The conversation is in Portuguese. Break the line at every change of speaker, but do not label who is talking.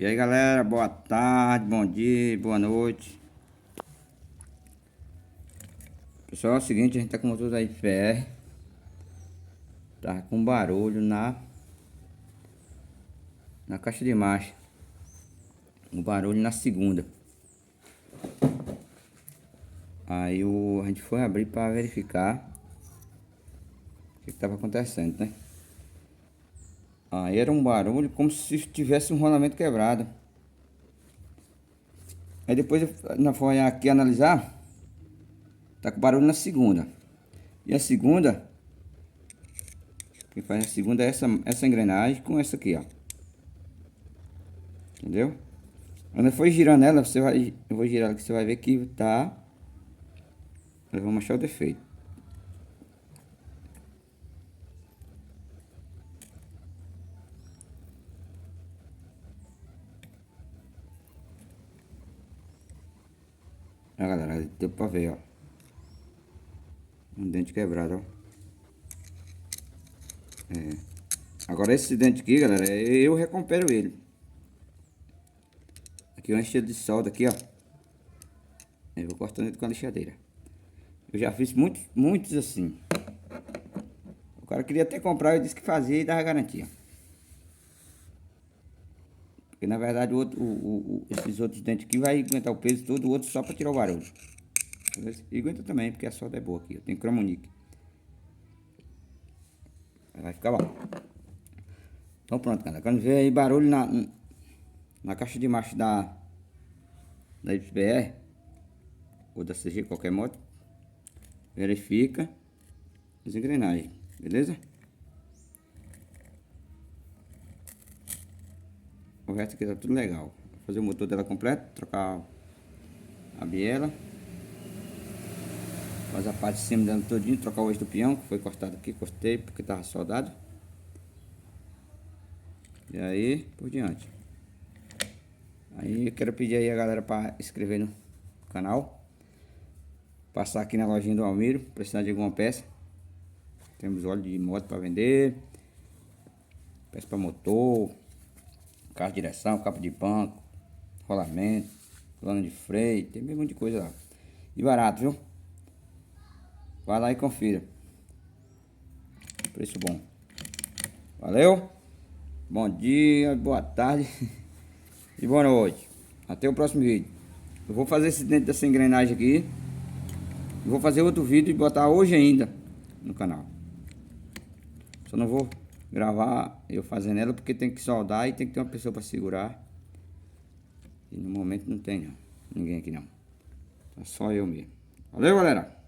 E aí galera, boa tarde, bom dia, boa noite. Pessoal, é o seguinte, a gente tá com o motor da IPR. Tá com barulho na caixa de marcha. Um barulho na segunda. Aí a gente foi abrir para verificar o que tava acontecendo, né? Aí era um barulho como se tivesse um rolamento quebrado. Aí depois nós fomos aqui analisar. Tá com barulho na segunda. E a segunda, quem faz a segunda é essa engrenagem com essa aqui, ó. Entendeu? Quando eu for girando ela, eu vou girar ela que você vai ver que tá. Nós vamos achar o defeito. Ó, galera, deu pra ver, ó. Um dente quebrado, ó. Agora esse dente aqui, galera, eu recupero ele. Aqui é uma enchida de solda aqui, ó. Eu vou cortando ele com a lixadeira. Eu já fiz muitos assim. O cara queria até comprar, eu disse que fazia e dava garantia. Porque na verdade esses outros dentes aqui vai aguentar o peso todo, o outro só para tirar o barulho. E aguenta também, porque a solda é boa aqui. Eu tenho cromonique. Vai ficar bom. Então pronto, galera. Quando vê aí barulho na caixa de marcha da XBR ou da CG, qualquer moto, verifica as engrenagens, beleza? O resto aqui tá tudo legal. Vou fazer o motor dela completo, trocar a biela, fazer a parte de cima dela todinho, trocar o eixo do peão que foi cortado aqui, cortei porque tava soldado. E aí por diante. Aí eu quero pedir aí a galera para inscrever no canal, passar aqui na lojinha do Almiro, precisar de alguma peça. Temos óleo de moto para vender, peça para motor, carro de direção, capa de banco, rolamento, plano de freio, tem bem monte de coisa lá. E barato, viu? Vai lá e confira. Preço bom. Valeu? Bom dia, boa tarde e boa noite. Até o próximo vídeo. Eu vou fazer esse dentro dessa engrenagem aqui. Vou fazer outro vídeo e botar hoje ainda no canal. Só não vou gravar eu fazendo ela porque tem que soldar e tem que ter uma pessoa para segurar. E no momento não tem não. Ninguém aqui não. É só eu mesmo. Valeu, galera!